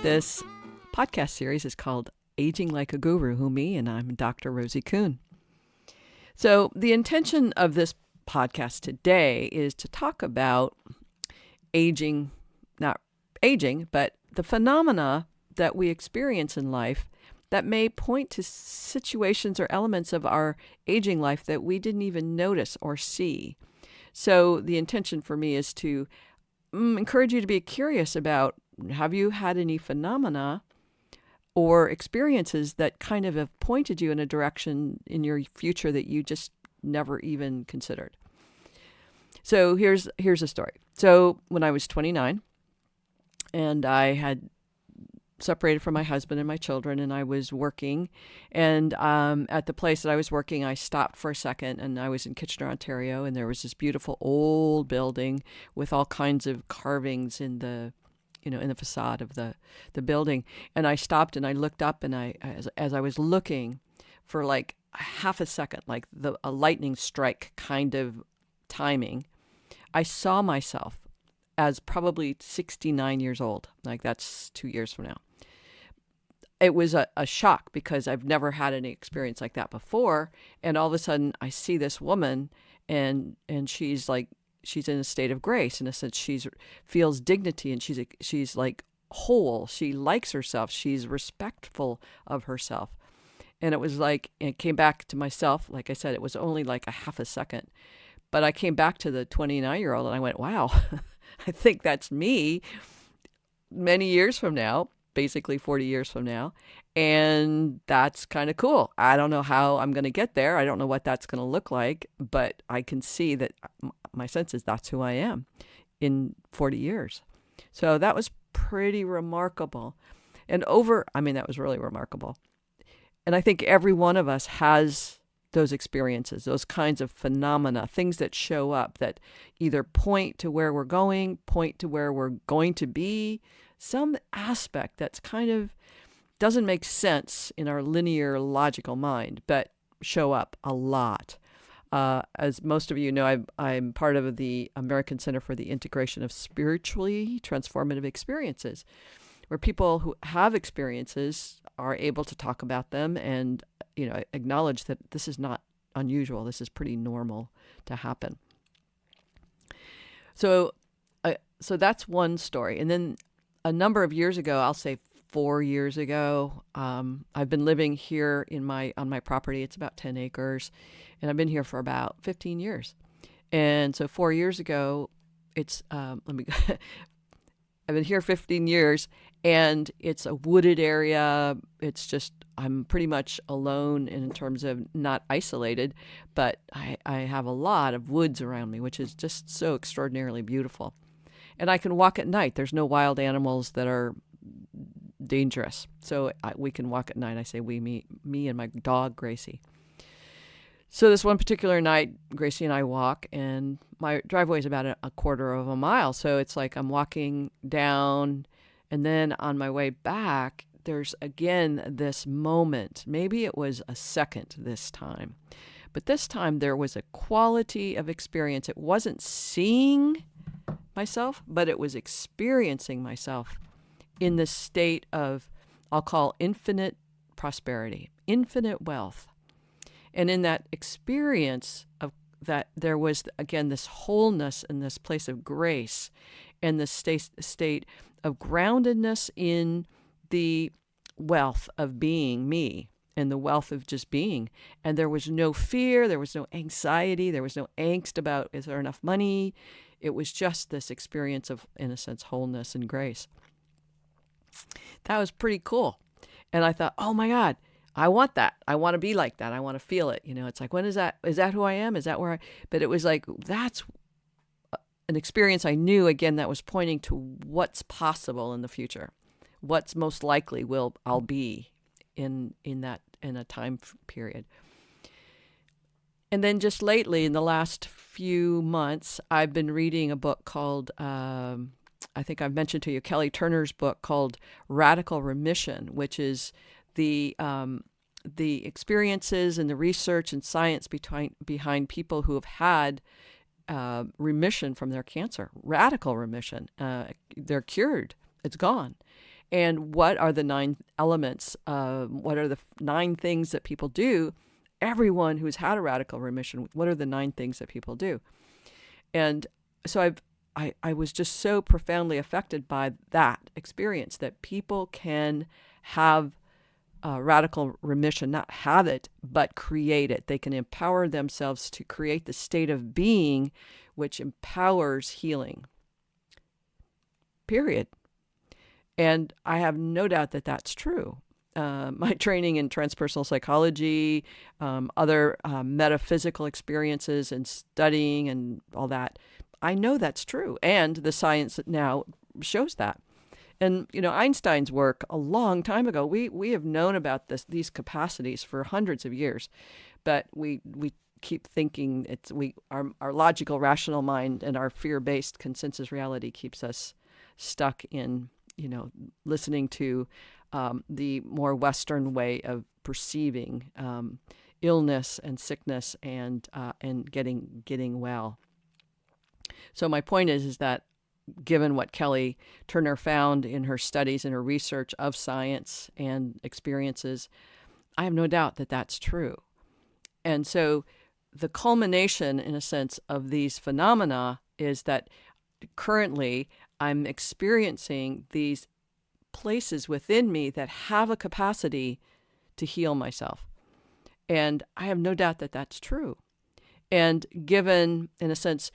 This podcast series is called Aging Like a Guru, who me, and I'm Dr. Rosie Kuhn. So the intention of this podcast today is to talk about aging, not aging, but the phenomena that we experience in life that may point to situations or elements of our aging life that we didn't even notice or see. So the intention for me is to encourage you to be curious about, have you had any phenomena or experiences that kind of have pointed you in a direction in your future that you just never even considered? So here's a story. So when I was 29 and I had separated from my husband and my children, and I was working, and at the place that I was working, I stopped for a second, and I was in Kitchener, Ontario, and there was this beautiful old building with all kinds of carvings in the facade of the building. And I stopped and I looked up, and as I was looking for like half a second, like a lightning strike kind of timing, I saw myself as probably 69 years old. Like that's 2 years from now. It was a shock because I've never had any experience like that before. And all of a sudden I see this woman and she's in a state of grace. In a sense, feels dignity, and she's like whole. She likes herself. She's respectful of herself. And it came back to myself. Like I said, it was only like a half a second, but I came back to the 29-year-old and I went, wow, I think that's me many years from now, basically 40 years from now. And that's kind of cool. I don't know how I'm going to get there. I don't know what that's going to look like, but I can see that my sense is that's who I am in 40 years. So that was pretty remarkable. That was really remarkable. And I think every one of us has those experiences, those kinds of phenomena, things that show up that either point to where we're going, point to where we're going to be, some aspect that's kind of doesn't make sense in our linear logical mind, but show up a lot. As most of you know, I'm part of the American Center for the Integration of Spiritually Transformative Experiences, where people who have experiences are able to talk about them and acknowledge that this is not unusual. This is pretty normal to happen. So that's one story. And then a number of years ago, I'll say 4 years ago, I've been living here on my property. It's about 10 acres, and I've been here for about 15 years. And so 4 years ago, I've been here 15 years, and it's a wooded area. It's just, I'm pretty much alone in terms of not isolated, but I have a lot of woods around me, which is just so extraordinarily beautiful. And I can walk at night. There's no wild animals that are dangerous. So we can walk at night. I say me and my dog, Gracie. So this one particular night, Gracie and I walk, and my driveway is about a quarter of a mile. So it's like I'm walking down, and then on my way back, there's again this moment. Maybe it was a second this time. But this time there was a quality of experience. It wasn't seeing myself, but it was experiencing myself in this state of, I'll call infinite prosperity, infinite wealth. And in that experience of that, there was, again, this wholeness and this place of grace and this state of groundedness in the wealth of being me and the wealth of just being. And there was no fear, there was no anxiety, there was no angst about, is there enough money? It was just this experience of, in a sense, wholeness and grace. That was pretty cool. And I thought, oh my God, I want that. I want to be like that. I want to feel it. It's like, when is that who I am? Is that where but it was like, that's an experience I knew, again, that was pointing to what's possible in the future. What's most likely I'll be in a time period. And then just lately, in the last few months, I've been reading a book called, I think I've mentioned to you, Kelly Turner's book called Radical Remission, which is the experiences and the research and science behind people who have had remission from their cancer, radical remission. They're cured. It's gone. And what are the 9 elements? What are the 9 things that people do? Everyone who's had a radical remission, what are the 9 things that people do? And so I was just so profoundly affected by that experience, that people can have radical remission, not have it, but create it. They can empower themselves to create the state of being which empowers healing. Period. And I have no doubt that that's true. My training in transpersonal psychology, other metaphysical experiences and studying and all that, I know that's true. And the science now shows that. And, Einstein's work a long time ago, we have known about these capacities for hundreds of years, but we keep thinking our logical, rational mind and our fear-based consensus reality keeps us stuck in, listening to the more Western way of perceiving illness and sickness and getting well. So my point is that given what Kelly Turner found in her studies and her research of science and experiences, I have no doubt that that's true. And so the culmination, in a sense, of these phenomena is that currently I'm experiencing these places within me that have a capacity to heal myself. And I have no doubt that that's true. And given, in a sense,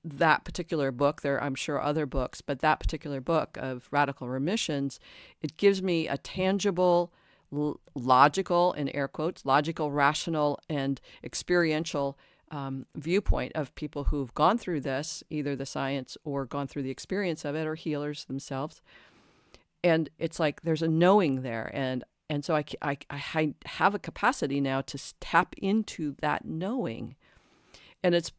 that particular book, there are, I'm sure, other books, but that particular book of Radical Remissions, it gives me a tangible, logical, in air quotes, logical, rational, and experiential viewpoint of people who've gone through this, either the science or gone through the experience of it, or healers themselves. And it's like there's a knowing there. And so I have a capacity now to tap into that knowing. And it's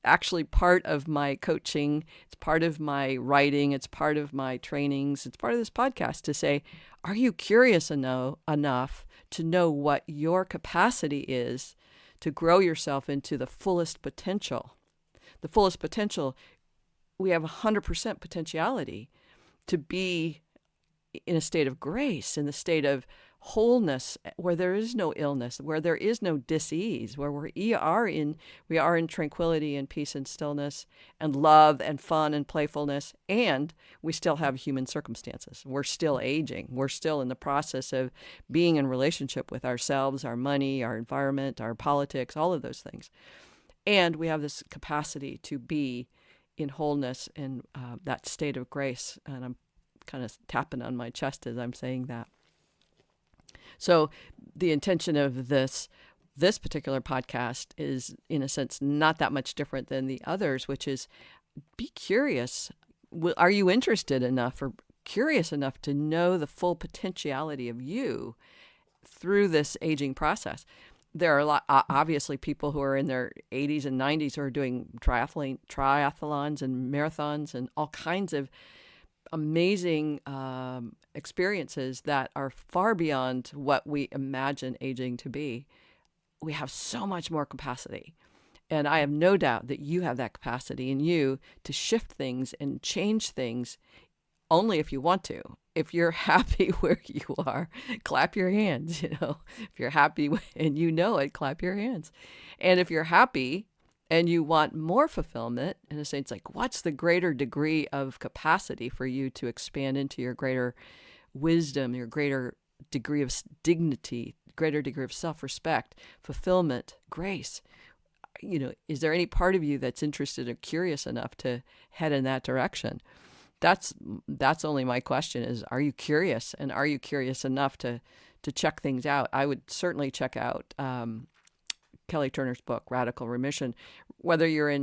actually part of my coaching. It's part of my writing. It's part of my trainings. It's part of this podcast to say, are you curious enough to know what your capacity is to grow yourself into the fullest potential? The fullest potential, we have 100% potentiality to be in a state of grace, in the state of wholeness, where there is no illness, where there is no dis-ease, where we are in tranquility and peace and stillness and love and fun and playfulness, and we still have human circumstances. We're still aging. We're still in the process of being in relationship with ourselves, our money, our environment, our politics, all of those things. And we have this capacity to be in wholeness and that state of grace. And I'm kind of tapping on my chest as I'm saying that. So the intention of this particular podcast is, in a sense, not that much different than the others, which is be curious. Are you interested enough or curious enough to know the full potentiality of you through this aging process? There are obviously people who are in their 80s and 90s who are doing triathlons and marathons and all kinds of amazing experiences that are far beyond what we imagine aging to be. We have so much more capacity. And I have no doubt that you have that capacity in you to shift things and change things only if you want to. If you're happy where you are, clap your hands, If you're happy and you know it, clap your hands. And if you're happy and you want more fulfillment, in a sense, like what's the greater degree of capacity for you to expand into your greater wisdom, your greater degree of dignity, greater degree of self-respect, fulfillment, grace? Is there any part of you that's interested or curious enough to head in that direction? That's only my question is, are you curious? And are you curious enough to check things out? I would certainly check out Kelly Turner's book, Radical Remission. Whether you're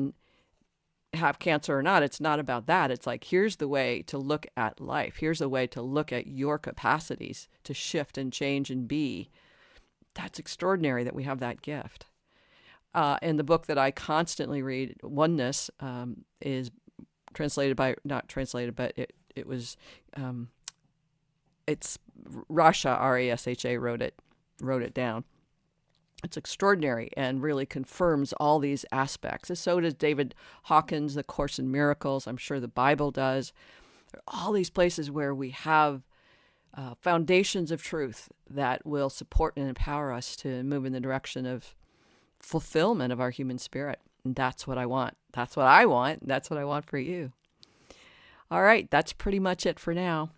have cancer or not, it's not about that. It's like, here's the way to look at life. Here's a way to look at your capacities to shift and change and be. That's extraordinary that we have that gift. And the book that I constantly read, Oneness, is not translated, but it was, it's Rasha, R-A-S-H-A, wrote it down. It's extraordinary and really confirms all these aspects. And so does David Hawkins, The Course in Miracles. I'm sure the Bible does. There are all these places where we have foundations of truth that will support and empower us to move in the direction of fulfillment of our human spirit. And that's what I want. That's what I want. That's what I want for you. All right, that's pretty much it for now.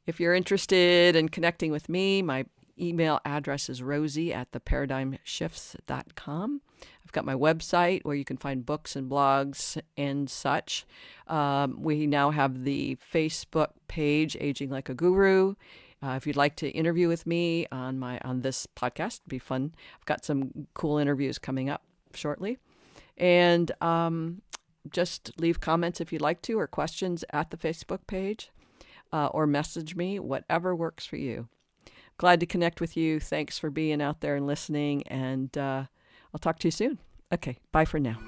If you're interested in connecting with me, my email address is rosie@theparadigmshifts.com. I've got my website where you can find books and blogs and such. We now have the Facebook page, Aging Like a Guru. If you'd like to interview with me on this podcast, it'd be fun. I've got some cool interviews coming up shortly. And just leave comments if you'd like to, or questions at the Facebook page, or message me, whatever works for you. Glad to connect with you. Thanks for being out there and listening, and I'll talk to you soon. Okay, bye for now.